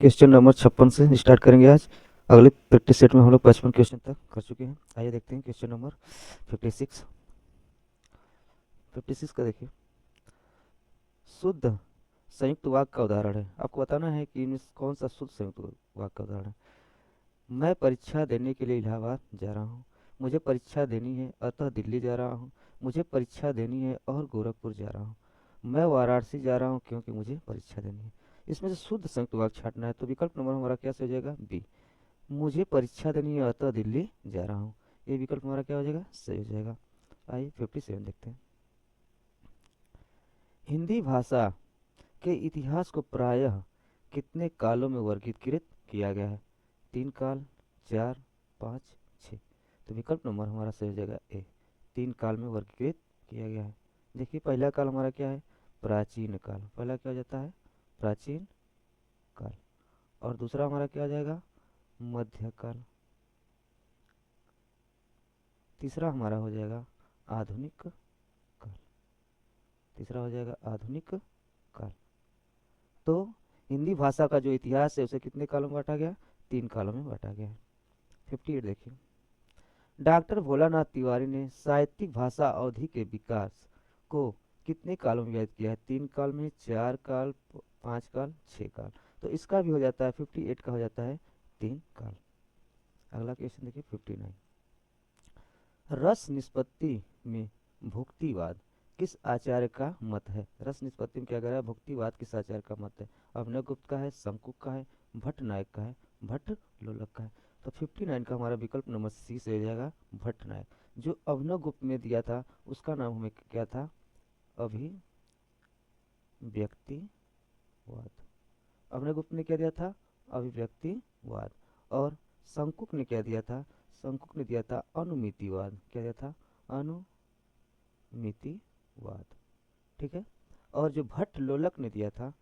Question number 56 से start करेंगे आज। अगले प्रैक्टिस सेट में हम लोग 55 क्वेश्चन तक कर चुके हैं। आइए देखते हैं क्वेश्चन नंबर 56। 56 का देखिए, शुद्ध संयुक्त वाक्य का उदाहरण है। आपको बताना है कि इनमें कौन सा शुद्ध संयुक्त वाक्य का उदाहरण है। मैं परीक्षा देने के लिए इलाहाबाद जा रहा हूँ। मुझे परीक्षा देनी है अतः दिल्ली जा रहा हूँ। मुझे परीक्षा देनी है और गोरखपुर जा रहा हूँ। मैं वाराणसी जा रहा हूँ क्योंकि मुझे परीक्षा देनी है। इसमें से शुद्ध संयुक्त वाक्य छाटना है, तो विकल्प नंबर हमारा क्या से हो जाएगा? बी। मुझे परीक्षा देनी है अतः दिल्ली जा रहा हूँ। ये विकल्प हमारा क्या हो जाएगा? सही हो जाएगा। आइए 57 देखते हैं। हिंदी भाषा के इतिहास को प्रायः कितने कालों में वर्गीकृत किया गया है? 3 काल, 4, 5, 6। तो विकल्प नंबर हमारा सही हो जाएगा ए। 3 काल में वर्गीकृत किया गया है। देखिए, पहला काल हमारा क्या है? प्राचीन काल। पहला क्या हो जाता है? प्राचीन काल। और दूसरा हमारा क्या हो जाएगा? मध्यकाल। तीसरा हमारा हो जाएगा आधुनिक काल। तीसरा हो जाएगा आधुनिक काल। तो हिंदी भाषा का जो इतिहास है उसे कितने कालों में बांटा गया? 3 कालों में बांटा गया है। 58 देखिए, डॉक्टर भोलानाथ तिवारी ने साहित्यिक भाषा अवधि के विकास को कितने कालों में व्यक्त किया है? 3 काल में, 4 काल, 5 काल, 6 काल। तो इसका भी हो जाता है 58 का हो जाता है 3 काल। अगला क्वेश्चन देखिए 59। रस निष्पत्ति में भुक्तिवाद किस आचार्य का मत है? रस निष्पत्ति में क्या कर रहा है? भुक्तिवाद किस आचार्य का मत है? अभिनव गुप्त का है, शंकुक का है, भट्ट नायक का है, भट्ट लोलक का है। तो 59 का हमारा विकल्प नंबर सी से हो जाएगा भट्ट नायक। जो अभिनव गुप्त में दिया था उसका नाम हमें क्या था? अभिव्यक्तिवाद। अभिनव गुप्त ने क्या दिया था? अभिव्यक्तिवाद। और शंकुक ने क्या दिया था? शंकुक ने दिया था अनुमितिवाद। क्या दिया था? अनुमितिवाद। ठीक है। और जो भट्ट लोलक ने दिया था,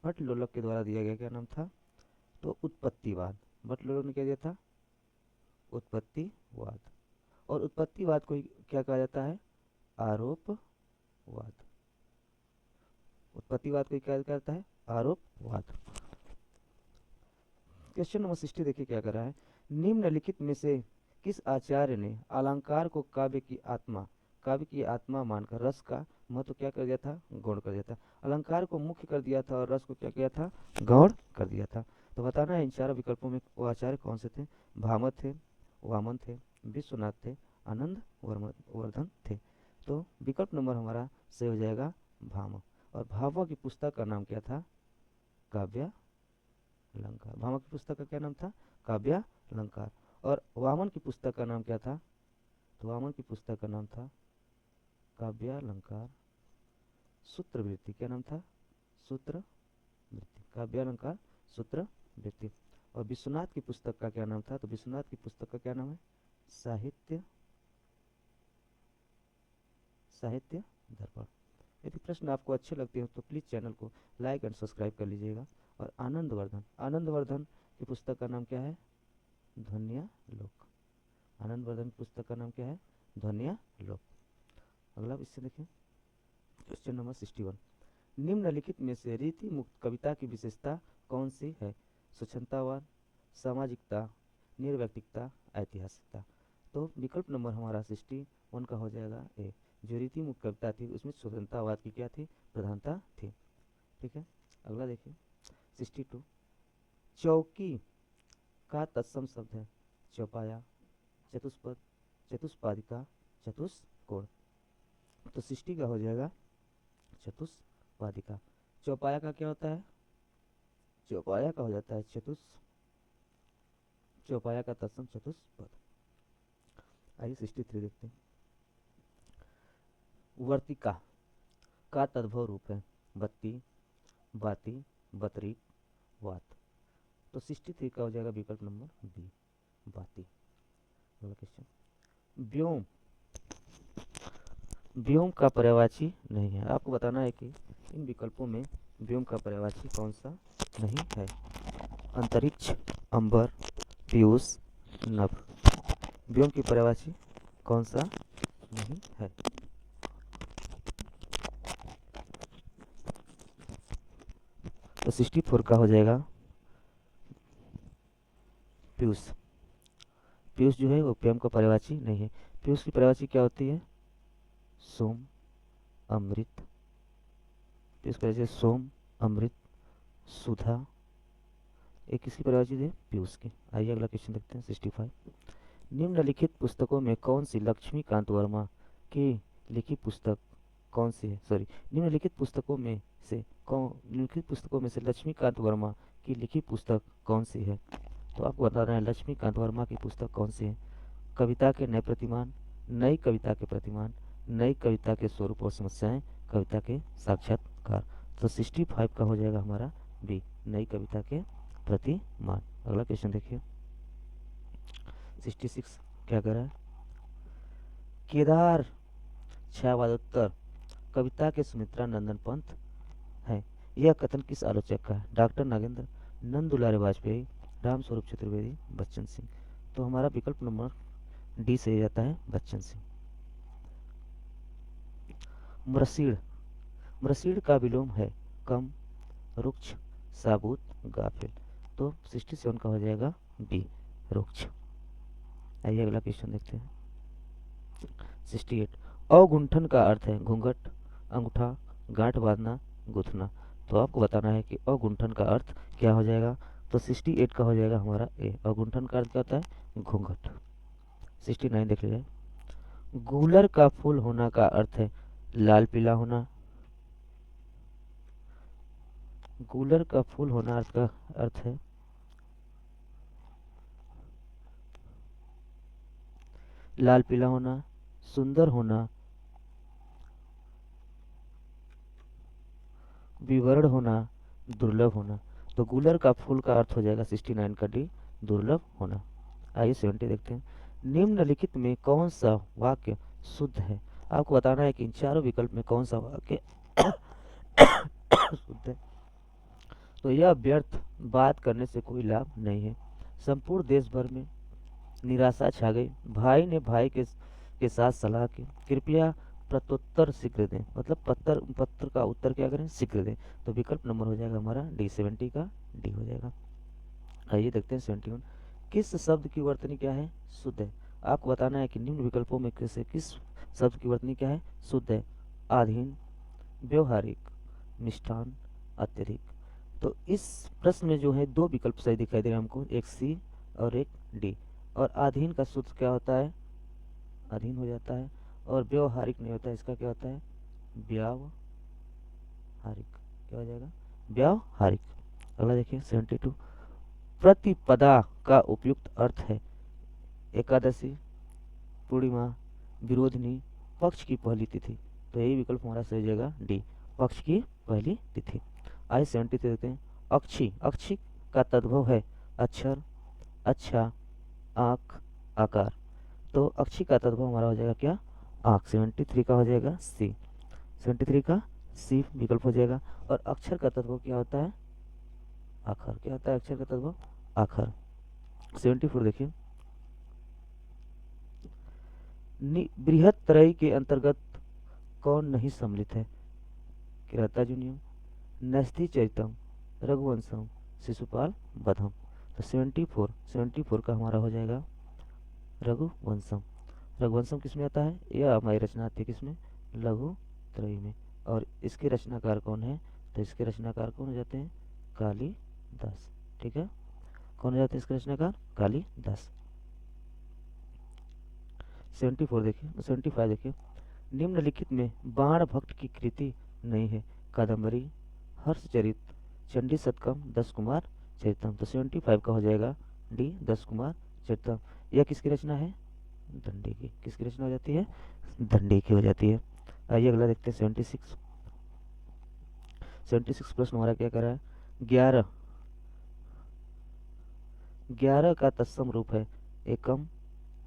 भट्ट लोलक के द्वारा दिया गया क्या नाम था? तो उत्पत्तिवाद। भट्ट लोलक ने क्या दिया था? उत्पत्तिवाद। और उत्पत्तिवाद को क्या कहा जाता है? आरोपवाद। उत्पत्तिवाद को क्या कहता है? आरोपवाद। क्वेश्चन नंबर 60 देखिए क्या कर रहा है। निम्नलिखित में से किस आचार्य ने अलंकार को काव्य की आत्मा मानकर रस का महत्व क्या कर दिया था? गौण कर दिया था। अलंकार को मुख्य कर दिया था और रस को क्या किया था? गौण कर दिया था। तो बताना है इन चारों विकल्पों में वो आचार्य कौन से थे? भामत थे, वामन थे, विश्वनाथ थे, आनंद वर्धन थे। तो विकल्प नंबर हमारा सही हो जाएगा भाम। और भावा की पुस्तक का नाम क्या था? काव्य अलंकार। भामा की पुस्तक का क्या नाम था? काव्य अलंकार। और वामन की पुस्तक का नाम क्या था? तो वामन की पुस्तक का नाम था काव्य अलंकार सूत्रवृत्ति। क्या नाम था? सूत्रवृत्ति। काव्य अलंकार सूत्रवृत्ति। और विश्वनाथ की पुस्तक का क्या नाम था? तो विश्वनाथ की पुस्तक का क्या नाम है? साहित्य साहित्य दर्पण। यदि प्रश्न आपको अच्छे लगते हो तो प्लीज़ चैनल को लाइक एंड सब्सक्राइब कर लीजिएगा। और आनंद वर्धन की पुस्तक का नाम क्या है? ध्वन्यालोक। आनंद वर्धन की पुस्तक का नाम क्या है? ध्वन्यालोक। अगला इससे देखिए, क्वेश्चन नंबर 61। निम्नलिखित में से रीति मुक्त कविता की विशेषता कौन सी है? स्वच्छंदतावाद, सामाजिकता, निर्वैयक्तिकता, ऐतिहासिकता। तो विकल्प नंबर हमारा 61 का हो जाएगा ए। जो रीति मुक्त कविता थी उसमें स्वतंत्रतावाद की क्या थी? प्रधानता थी। ठीक है। अगला देखिए 62। चौकी का तत्सम शब्द है चौपाया, चतुष्पद, चतुष्पादिका, चतुष्कोण। तो 60 का हो जाएगा चतुष्पादिका। चौपाया का क्या होता है? चौपाया का हो जाता है चौपाया का तत्सम चतुष्पद। आइए 63 देखते हैं। वर्तिका का तद्भव रूप है बत्ती, बाती, बतरी, वात। तो 63 का हो जाएगा विकल्प नंबर बी, बाती। अगला क्वेश्चन, व्योम व्योम का पर्यायवाची नहीं है। आपको बताना है कि इन विकल्पों में व्योम का पर्यायवाची कौन सा नहीं है? अंतरिक्ष, अंबर, पीयूष, नभ। व्योम की पर्यायवाची कौन सा नहीं है? तो 64 का हो जाएगा पीयूष। पीयूष जो है वो प्रेम का पर्यायवाची नहीं है। पीयूष की पर्यायवाची क्या होती है? सोम, अमृत। पीयूष की पर्यायवाची सोम, अमृत, सुधा। एक किसकी पर्यायवाची है? पीयूष की। आइए अगला क्वेश्चन देखते हैं 65। निम्नलिखित पुस्तकों में कौन सी लक्ष्मीकांत वर्मा की लिखी पुस्तक कौन सी है? सॉरी, निम्नलिखित पुस्तकों में से लक्ष्मीकांत वर्मा की लिखी पुस्तक कौन सी है? तो आपको बताना है लक्ष्मीकांत वर्मा की पुस्तक कौन सी है। कविता के नए प्रतिमान, नई कविता के प्रतिमान, नई कविता के स्वरूप और समस्याएं, कविता के साक्षात्कार। तो 65 का हो जाएगा हमारा बी, नई कविता के प्रतिमान। अगला क्वेश्चन देखिए 66 क्या कर रहा है? केदार छायावादोत्तर कविता के सुमित्रा नंदन पंत है। यह कथन किस आलोचक का है? डॉक्टर नागेंद्र, नंद दुलारे वाजपेयी, रामस्वरूप चतुर्वेदी, बच्चन सिंह। तो हमारा विकल्प नंबर डी से जाता है बच्चन सिंह। मृसीड़, मृसीड़ का विलोम है कम, रुक्ष, साबुत, गाफिल। तो 67 का हो जाएगा बी, रुक्ष। आइए अगला क्वेश्चन देखते हैं 68। अगुंठन का अर्थ है घूंघट, अंगूठा, गांठ बांधना, गुथना। तो आपको बताना है कि अगुंठन का अर्थ क्या हो जाएगा। तो 68 का हो जाएगा हमारा ए, अगुंठन का अर्थ क्या होता है? घूंघट। 69 देख लीजिए। गूलर का फूल होना का अर्थ है लाल पीला होना। गूलर का फूल होना का अर्थ है लाल पीला होना, सुंदर होना, विवर्ण होना, दुर्लभ होना। तो गूलर का फूल का अर्थ हो जाएगा 69 का डी, दुर्लभ होना। आइए 70 देखते हैं। निम्नलिखित में कौन सा वाक्य शुद्ध है? आपको बताना है कि इन चारों विकल्प में कौन सा वाक्य शुद्ध है। तो यह व्यर्थ बात करने से कोई लाभ नहीं है। संपूर्ण देश भर में निराशा छा गई। भाई ने भाई के साथ सलाह की, कृपया प्रत्युत्तर शीघ्र दें। मतलब पत्र का उत्तर क्या करें? शीघ्र दें। तो विकल्प नंबर हो जाएगा हमारा डी, 70 का डी हो जाएगा। आइए देखते हैं 71। किस शब्द की वर्तनी क्या है? शुद्ध है। आपको बताना है कि निम्न विकल्पों में से किस शब्द की वर्तनी क्या है? शुद्ध है। आधीन, व्यवहारिक, मिष्ठान, अत्यधिक। तो इस प्रश्न में जो है दो विकल्प सही दिखाई दे रहे हैं हमको, एक सी और एक डी। और अधीन का शुद्ध क्या होता है? अधीन हो जाता है। और व्यवहारिक नहीं होता है, इसका क्या होता है? व्यावहारिक। क्या हो जाएगा? व्यावहारिक। अगला देखिए 72। प्रतिपदा का उपयुक्त अर्थ है एकादशी, पूर्णिमा, विरोधिनी, पक्ष की पहली तिथि। तो यही विकल्प हमारा सही जाएगा डी, पक्ष की पहली तिथि। आइए 73 देखते हैं। अक्षी, अक्षी का तद्भव है अक्षर, अच्छा, आंख, आकार। तो अक्षी का तद्भव हमारा हो जाएगा क्या? आंख। 73 का हो जाएगा सी, 73 का सी विकल्प हो जाएगा। और अक्षर का तद्भव क्या होता है? आखर। क्या होता है अक्षर का तद्भव? आखर। 74 देखिए। बृहत त्रयी के अंतर्गत कौन नहीं सम्मिलित है? किराता जूनियम, नस्ती चरितम, रघुवंशम, शिशुपाल बधम। तो 74 का हमारा हो जाएगा रघुवंशम। रघुवंशम किसमें आता है? यह हमारी रचना आती है किसमें? लघु त्रयी में। और इसके रचनाकार कौन है? तो इसके रचनाकार कौन हो जाते हैं? कालिदास। ठीक है, कौन हो जाते हैं इसके रचनाकार? कालिदास। 74 देखिए, 75 देखिए। निम्नलिखित में बाण भट्ट की कृति नहीं है। कादम्बरी, हर्षचरित, चंडी शतकम, दस कुमार चरितम। तो 75 का हो जाएगा डी, दस कुमार चरितम। यह किसकी रचना है? दंडी की। किसकी रचना हो जाती है? दंडी की हो जाती है। आइए अगला देखते हैं 76। 76 प्रश्न हमारा क्या कर रहा है? 11 11 का तत्सम रूप है एकम,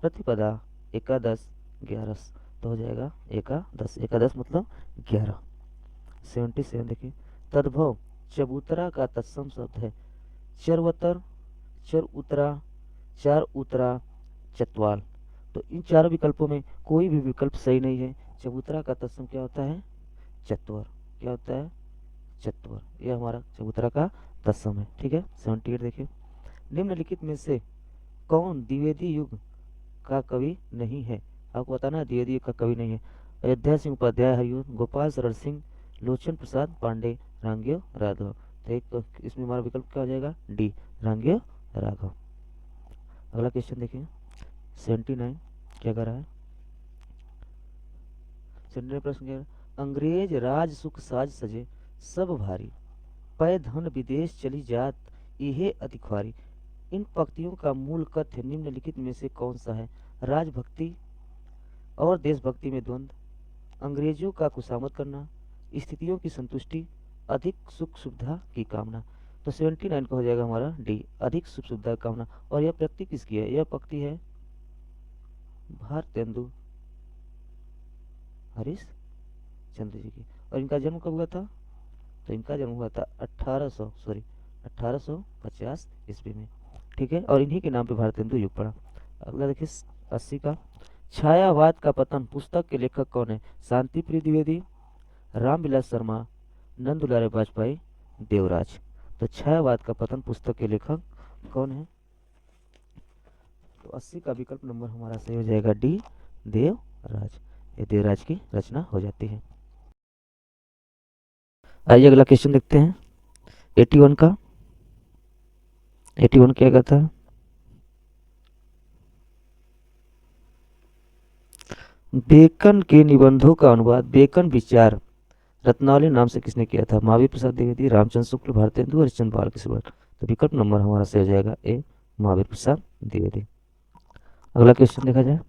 प्रतिपदा, एकादश, ग्यारस। तो हो जाएगा एकादश। एकादश मतलब 11। 77 देखिए। तद्भव चबूतरा का तत्सम शब्द है चरवतर, चर उतरा, चार उतरा, चतवाल। तो इन चारों विकल्पों में कोई भी विकल्प सही नहीं है। चबूतरा का तत्सम क्या होता है? चत्वर। क्या होता है? चत्वर। यह हमारा चबूतरा का तत्सम है। ठीक है, 78 देखिए। निम्नलिखित में से कौन द्विवेदी युग का कवि नहीं है? आपको बताना है द्विवेदी युग का कवि नहीं है। अयोध्या सिंह उपाध्याय हरिओं, गोपाल शरण सिंह, लोचन प्रसाद पांडे, रांगेय राघव। तो एक इसमें हमारा विकल्प क्या हो जाएगा? डी, रांगेय राघव। अगला क्वेश्चन देखिए 79 क्या कर रहा है? 79 प्रश्न क्या है? अंग्रेज राज सुख साज सजे सब भारी, पै धन विदेश चली जात इहे अधिकारी। इन पंक्तियों का मूल कथ्य निम्नलिखित में से कौन सा है? राजभक्ति और देशभक्ति में द्वंद्व, अंग्रेजों का खुशामद करना, स्थितियों की संतुष्टि, अधिक सुख सुविधा की कामना। तो 79 का हो जाएगा हमारा डी, अधिक सुख सुविधा की कामना। और यह पंक्ति किसकी है? यह पंक्ति है भारतेंदु हरीश चंद्र जी की। और इनका जन्म कब हुआ था? तो इनका जन्म हुआ था 1850 ईस्वी में। ठीक है, और इन्हीं के नाम पे भारतेंदु युग पड़ा। अगला देखिए 80 का, छायावाद का पतन पुस्तक के लेखक कौन है? शांति प्रिय द्विवेदी, रामविलास शर्मा, नंद दुलारे वाजपेयी, देवराज। तो छायावाद का पतन पुस्तक के लेखक कौन है? तो 80 का विकल्प नंबर हमारा सही हो जाएगा डी, देवराज। ये देवराज की रचना हो जाती है। आइए अगला क्वेश्चन देखते हैं 81 का। 81 क्या कहता है? बेकन के निबंधों का अनुवाद बेकन विचार रत्नावली नाम से किसने किया था? महावीर प्रसाद द्विवेदी, रामचंद्र शुक्ल, भारतेंदु, हरिश्चंद्र बालकृष्ण। तो विकल्प नंबर हमारा सही हो जाएगा ए, महावीर प्रसाद द्विवेदी। अगला क्वेश्चन देखा जाए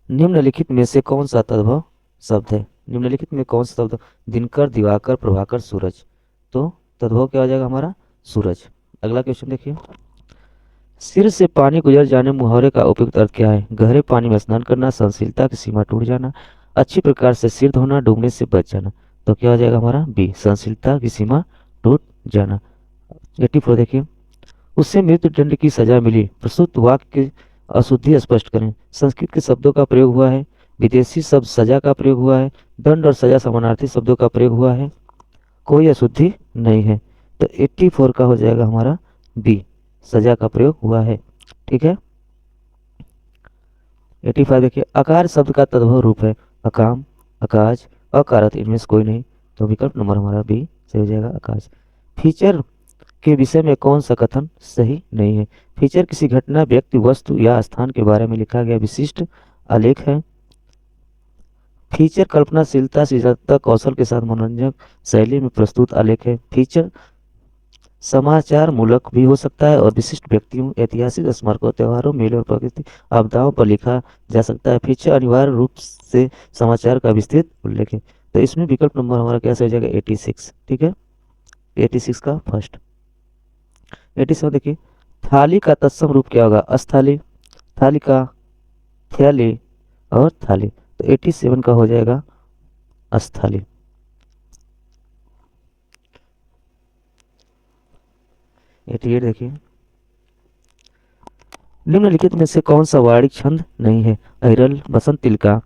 निम्नलिखित में से कौन सा तद्भव शब्द है? निम्नलिखित में कौन सा शब्द? दिनकर, दिवाकर, प्रभाकर, सूरज। तो तद्भव क्या हो जाएगा हमारा? सूरज। अगला क्वेश्चन देखिए, सिर से पानी गुजर जाने मुहावरे का उपयुक्त अर्थ क्या है? गहरे पानी में स्नान करना, सहनशीलता की सीमा टूट जाना, अच्छी प्रकार से सिर धोना, डूबने से बच जाना। तो क्या हो जाएगा हमारा? बी, सहनशीलता की सीमा टूट जाना। 84 देखिए, उससे मृत्यु दंड की सजा मिली, प्रस्तुत वाक्य की अशुद्धि स्पष्ट करें। संस्कृत के शब्दों का प्रयोग हुआ है, विदेशी शब्द सजा का प्रयोग हुआ है, दंड और सजा समानार्थी शब्दों का प्रयोग हुआ है, कोई अशुद्धि नहीं है। तो 84 का हो जाएगा हमारा बी, सजा का प्रयोग हुआ है। ठीक है, 85 देखिए, आकार शब्द का तद्भव रूप है अकाम, अकाज, अकारत, इनमें से कोई नहीं। तो विकल्प नंबर हमारा बी सही हो जाएगा, अकाज। फीचर के विषय में कौन सा कथन सही नहीं है? फीचर किसी घटना, व्यक्ति, वस्तु या स्थान के बारे में लिखा गया विशिष्ट आलेख है। फीचर कल्पनाशीलता, सृजनात्मक कौशल के साथ मनोरंजक शैली में प्रस्तुत आलेख है। फीचर समाचार मूलक भी हो सकता है और विशिष्ट व्यक्तियों, ऐतिहासिक स्मारकों, त्योहारों, मेलों और प्राकृतिक आपदाओं पर लिखा जा सकता है। फीचर अनिवार्य रूप से समाचार का विस्तृत उल्लेख है। तो इसमें विकल्प नंबर हमारा क्या हो जाएगा? 86। ठीक है, 86 का फर्स्ट। 87 देखिए, थाली का तत्सम रूप क्या होगा? अस्थाली, थाली का, थैली और थाली। तो 87 का हो जाएगा अस्थाली। 88 देखिए, निम्नलिखित में से कौन सा वाणिक छंद नहीं है? अहिरल, बसंत तिलका।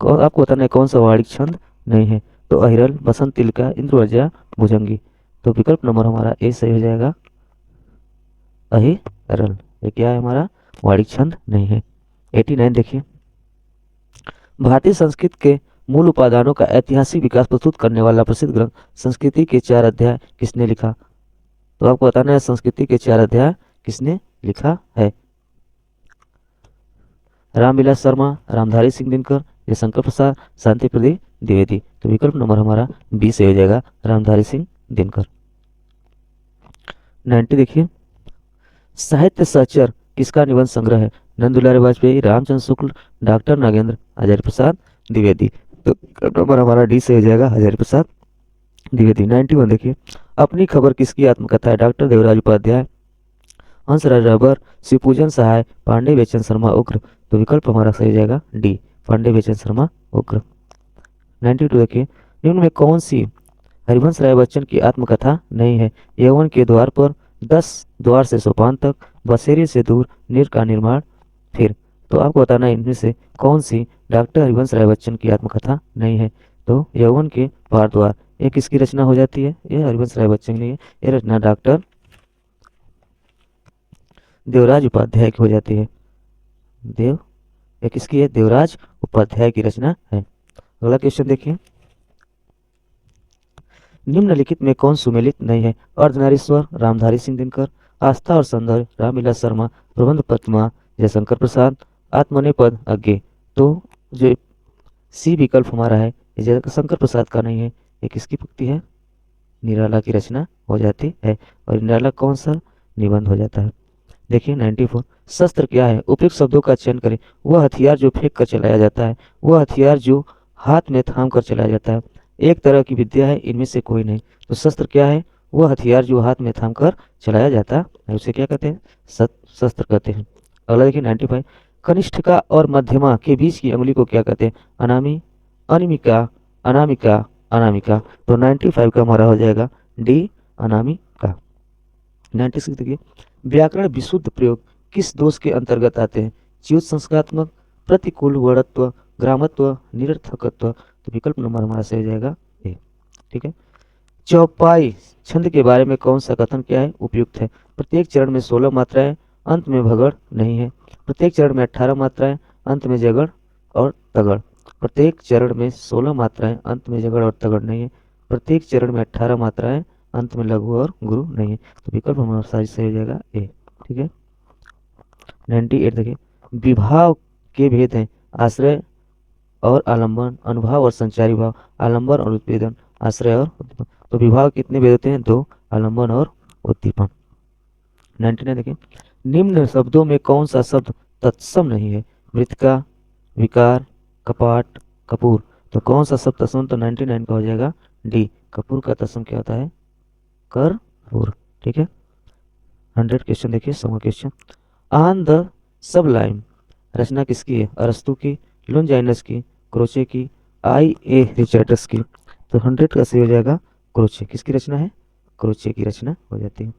आपको बताना है कौन सा वाणिक छंद नहीं है। तो अहिरल, बसंत तिलका, इंद्रवज्या, भुजंगी। तो विकल्प नंबर हमारा ए सही हो जाएगा, अहिरल। ये क्या है हमारा? वाणिक छंद नहीं है। 89 देखिए, भारतीय संस्कृत के मूल उपादानों का ऐतिहासिक विकास प्रस्तुत करने वाला प्रसिद्ध ग्रंथ संस्कृति के 4 अध्याय किसने लिखा? तो आपको बताना है संस्कृति के 4 अध्याय किसने लिखा है? रामविलास शर्मा, रामधारी सिंह दिनकर, जयशंकर प्रसाद, शांति प्रदीप द्विवेदी। तो विकल्प नंबर हमारा बी से हो जाएगा, रामधारी सिंह दिनकर। 90 देखिए, साहित्य सहचर किसका निबंध संग्रह है? नंद दुलारे वाजपेयी, रामचंद्र शुक्ल, डॉक्टर नागेंद्र, हजारी प्रसाद द्विवेदी। तो विकल्प नंबर हमारा डी से हो जाएगा, हजारी प्रसाद द्विवेदी। 91 देखिए, अपनी खबर किसकी आत्मकथा है? डॉक्टर देवराज उपाध्याय, हंसराज रहबर, शिवपूजन सहाय, पांडे बेचन शर्मा उग्र। तो विकल्प हमारा सही हो जाएगा डी, पांडे बेचन शर्मा उग्र। 92 देखिए, निम्न में कौन सी हरिवंश राय बच्चन की आत्मकथा नहीं है? यौवन के द्वार पर, 10 द्वार से सोपान तक, बसेरे से दूर, नीर का निर्माण, फिर। तो आपको बताना है इनमें से कौन सी डॉक्टर हरिवंश राय बच्चन की आत्मकथा नहीं है। तो यौवन के भारद्वार ये किसकी रचना हो जाती है? ये हरिवंश राय बच्चन की नहीं है, ये रचना डॉक्टर देवराज उपाध्याय की हो जाती है। देव ये किसकी है? देवराज उपाध्याय की रचना है। अगला क्वेश्चन देखिए, निम्नलिखित में कौन सुमेलित नहीं है? अर्धनारीश्वर रामधारी सिंह दिनकर, आस्था और सौंदर्य रामविलास शर्मा, प्रबंध पद्मा जयशंकर प्रसाद, आत्मनेपद अज्ञे। तो जो सी विकल्प हमारा है ये जयशंकर प्रसाद का नहीं है, ये किसकी पंक्ति है? निराला की रचना हो जाती है। और निराला कौन सा निबंध हो जाता है? देखिए 94, शस्त्र क्या है? उपयुक्त शब्दों का चयन करें। वह हथियार जो फेंक कर चलाया जाता है, वह हथियार जो हाथ में थाम कर चलाया जाता है। एक तरह की विद्या है, इनमें से कोई नहीं। तो शस्त्र क्या है? वह हथियार जो हाथ में थाम कर चलाया जाता है उसे क्या कहते हैं? शस्त्र कहते हैं। अगला देखिए 95, कनिष्ठिका और मध्यमा के बीच की अंगुली को क्या कहते हैं? अनामी, अनिमिका, अनामिका, अनामिका। तो 95 का हमारा हो जाएगा डी, अनामिका। 96 देखिए, व्याकरण विशुद्ध प्रयोग किस दोष के अंतर्गत आते हैं? च्युत संस्कारात्मक, प्रतिकूल वर्णत्व, ग्रामत्व, निरर्थकत्व। तो विकल्प नंबर हमारा सही हो जाएगा ए। ठीक है। चौपाई छंद के बारे में कौन सा कथन क्या है? उपयुक्त है। प्रत्येक चरण में 16 मात्राएं, अंत में भगड़ नहीं है। प्रत्येक चरण में 18 मात्राएं, अंत में जगड़ और तगड़। प्रत्येक चरण में 16 मात्राएं, अंत में जगड़ और तगड़ नहीं है। प्रत्येक चरण में 18 मात्राएं, अंत में लघु और गुरु नहीं है। तो विकल्प हमारा सही हो जाएगा ए। ठीक है। 98 देखिए, विभाव के भेद हैं आश्रय और आलंबन, अनुभाव और संचारी भाव, आलंबन और उत्पीड़न, आश्रय और उद्दीपन। तो विभाव कितने भेद होते हैं? 2, आलंबन और उद्दीपन। 99 देखिए, निम्न शब्दों में कौन सा शब्द तत्सम नहीं है? मृतिका, विकार, कपाट, कपूर। तो कौन सा शब्द तत्सम? तो 99 का हो जाएगा डी, कपूर का तत्सम क्या होता है? कर्पूर। ठीक है। 100 क्वेश्चन देखिए, 100वां क्वेश्चन, ऑन द सबलाइम रचना किसकी है? अरस्तु की, लोनजाइनस की, क्रोचे की, आई ए रिचर्डस की। तो 100 का सही हो जाएगा क्रोचे। किसकी रचना है? क्रोचे की रचना हो जाती है।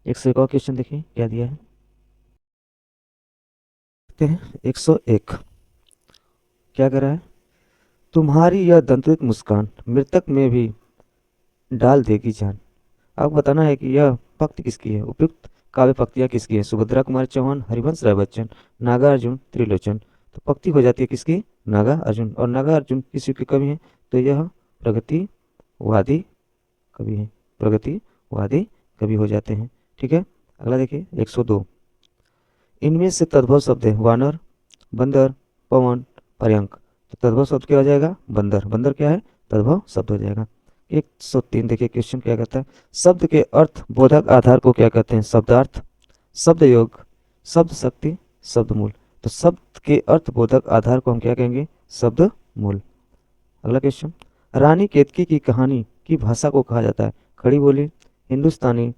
101 और क्वेश्चन देखिए क्या दिया है। 101 क्या कर रहा है? तुम्हारी यह दंतुरित मुस्कान मृतक में भी डाल देगी जान। आपको बताना है कि यह पंक्ति किसकी है? उपयुक्त काव्य पंक्तियां किसकी है? सुभद्रा कुमारी चौहान, हरिवंश राय बच्चन, नागार्जुन, त्रिलोचन। तो पंक्ति हो जाती है किसकी? नागार्जुन। और नागार्जुन किस युग के कवि हैं? तो यह प्रगतिवादी कवि हैं, प्रगतिवादी कवि हो जाते हैं। ठीक है। अगला देखिए 102, इनमें से तद्भव शब्द है वानर, बंदर, पवन, पर्यंक। तो तद्भव शब्द क्या हो जाएगा? बंदर। बंदर क्या है? तद्भव शब्द हो जाएगा। 103 देखिए क्वेश्चन क्या कहता है, शब्द के अर्थ बोधक आधार को क्या कहते हैं? शब्दार्थ, शब्द योग, शब्द शक्ति, शब्द मूल। तो शब्द के अर्थ बोधक आधार को हम क्या कहेंगे? शब्द मूल। अगला क्वेश्चन, रानी केतकी की कहानी की भाषा को कहा जाता है? खड़ी बोली, हिंदुस्तानी,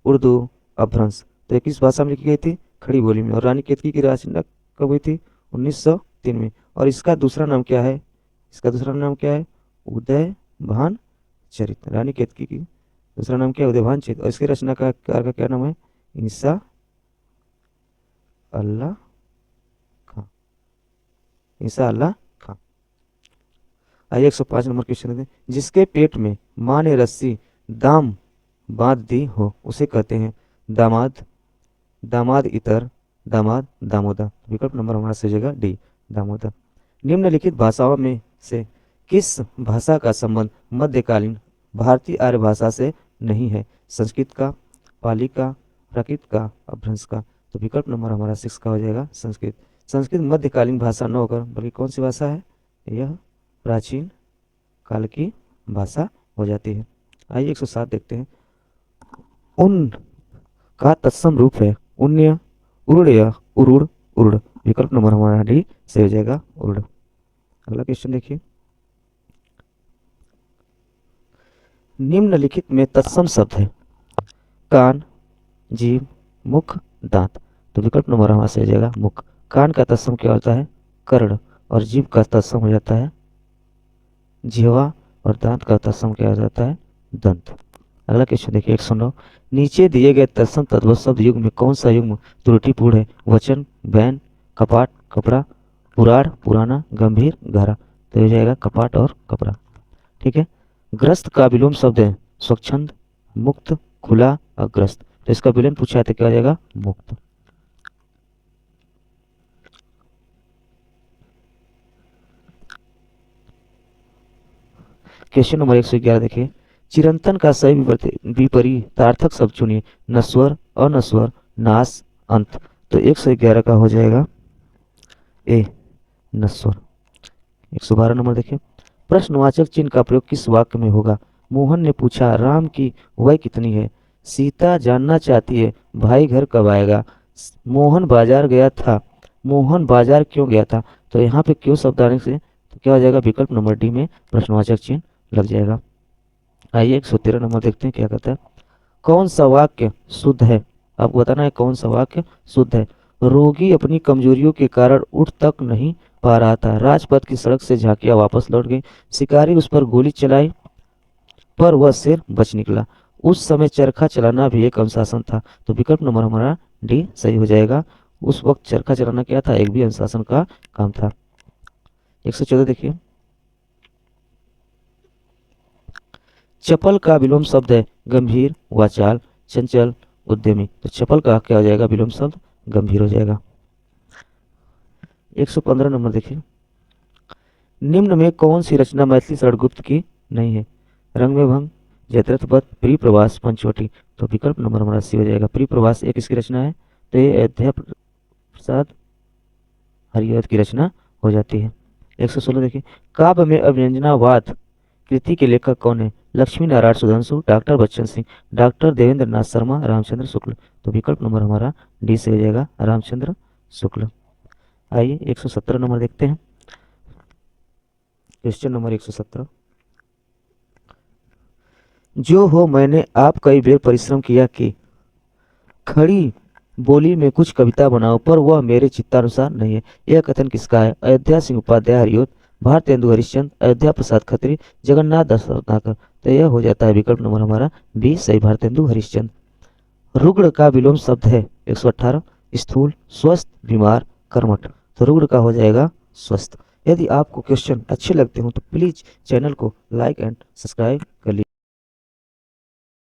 उर्दू, अपभ्रंश। तो किस भाषा में लिखी गई थी? खड़ी बोली में। और रानी केतकी की रचना कब हुई थी? 1903 में। और इसका दूसरा नाम क्या है? इसका दूसरा नाम क्या है? उदयभान चरित। रानी केतकी की दूसरा नाम क्या है? उदयभान चरित। और इसके रचनाकार का क्या नाम है? इंसा अल्लाह खां। इंसा अल्लाह खां। आइए 105 नंबर क्वेश्चन दें, जिसके पेट में माँ ने रस्सी दाम बांध दी हो उसे कहते हैं दामाद, दामाद इतर, दामाद, दामोदर। विकल्प नंबर हमारा सही जगह डी, दामोदर। निम्नलिखित भाषाओं में से किस भाषा का संबंध मध्यकालीन भारतीय आर्य भाषा से नहीं है? संस्कृत का, पाली का, प्राकृत का, अपभ्रंश का। तो विकल्प नंबर हमारा 6 का हो जाएगा संस्कृत। संस्कृत मध्यकालीन भाषा न होकर बल्कि कौन सी भाषा है? यह प्राचीन काल की भाषा हो जाती है। आइए 107 देखते हैं, उन का तत्सम रूप है उन्य, उरुड़य, उरुड़, उरुड़। विकल्प नंबर हमारा डी से हो जाएगा उरुड़। अगला क्वेश्चन देखिए, निम्नलिखित में तत्सम शब्द है कान, जीभ, मुख, दांत। तो विकल्प नंबर हमारा सही हो जाएगा मुख। कान का तत्सम क्या होता है? कर्ण। और जीभ का तत्सम हो जाता है जिह्वा। और दांत का तत्सम क्या हो जाता है? दंत। अगला क्वेश्चन देखिए 109। नीचे दिए गए तत्सम तद्भव शब्द युग्म में कौन सा युग्म त्रुटिपूर्ण है? वचन, बैन, कपाट, कपड़ा, पुराण, पुराना, गंभीर, गहरा। तो ये हो जाएगा कपाट और कपड़ा। ठीक है। ग्रस्त का विलोम शब्द है स्वच्छंद, मुक्त, खुला, अग्रस्त। तो इसका विलोम पूछा है तो क्या हो जाएगा? मुक्त। क्वेश्चन नंबर 111 देखिए। चिरंतन का सही विपरीतार्थक शब्द चुनिए। नश्वर, अनश्वर, नाश, अंत। तो 111 का हो जाएगा ए, नश्वर। 112 नंबर देखिए। प्रश्नवाचक चिन्ह का प्रयोग किस वाक्य में होगा? मोहन ने पूछा राम की वय कितनी है? सीता जानना चाहती है भाई घर कब आएगा? मोहन बाजार गया था। मोहन बाजार क्यों गया था? तो यहाँ पे क्यों शब्द आने से तो क्या हो जाएगा? विकल्प नंबर डी में प्रश्नवाचक चिन्ह लग जाएगा। आइए 113 नंबर देखते हैं क्या कहता है। कौन सा वाक्य शुद्ध है? आपको बताना है कौन सा वाक्य शुद्ध है। रोगी अपनी कमजोरियों के कारण उठ तक नहीं पा रहा था। राजपथ की सड़क से झांकियां वापस लौट गई। शिकारी उस पर गोली चलाई पर वह सिर बच निकला। उस समय चरखा चलाना भी एक अनुशासन था। तो विकल्प नंबर हमारा डी सही हो जाएगा। उस वक्त चरखा चलाना क्या था? एक भी अनुशासन का काम था। 114 देखिए। चपल का विलोम शब्द है गंभीर, वाचाल, चंचल, उद्यमी। तो चपल का क्या हो जाएगा? विलोम शब्द गंभीर हो जाएगा। 115 नंबर देखिए। निम्न में कौन सी रचना मैथिली षड्गुप्त की नहीं है? रंग में भंग, जयद्रथ वध, प्रिय प्रवास, पंचवटी। तो विकल्प नंबर हमारा सी हो जाएगा। प्रिय प्रवास एक इसकी रचना है तो ये अयोध्या प्रसाद हरिहर की रचना हो जाती है। 116 देखिए। काव्य में अभिव्यंजनावाद कृति के लेखक कौन है? लक्ष्मी नारायण सुधांशु, डॉक्टर बच्चन सिंह, डॉक्टर देवेंद्र नाथ शर्मा, रामचंद्र शुक्ल। तो विकल्प नंबर हमारा डी से हो जाएगा रामचंद्र शुक्ल। आइए 117 नंबर देखते हैं। Question number 117। जो हो मैंने आप कई बेर परिश्रम किया कि खड़ी बोली में कुछ कविता बनाओ पर वह मेरे चित्तानुसार नहीं है। यह कथन किसका है? अयोध्या सिंह उपाध्याय हरिओत, भारतेंदु हरिश्चंद्र, अयोध्या प्रसाद खत्री, जगन्नाथ दास रत्नाकर। तो यह हो जाता है विकल्प नंबर हमारा बी सही, भारतेंदु हरिश्चंद्र। रुग्ण का विलोम शब्द है 118। स्थूल, स्वस्थ, बीमार, कर्मठ। तो रुग्ण का हो जाएगा स्वस्थ। यदि आपको क्वेश्चन अच्छे लगते हो तो प्लीज चैनल को लाइक एंड सब्सक्राइब कर लीजिए।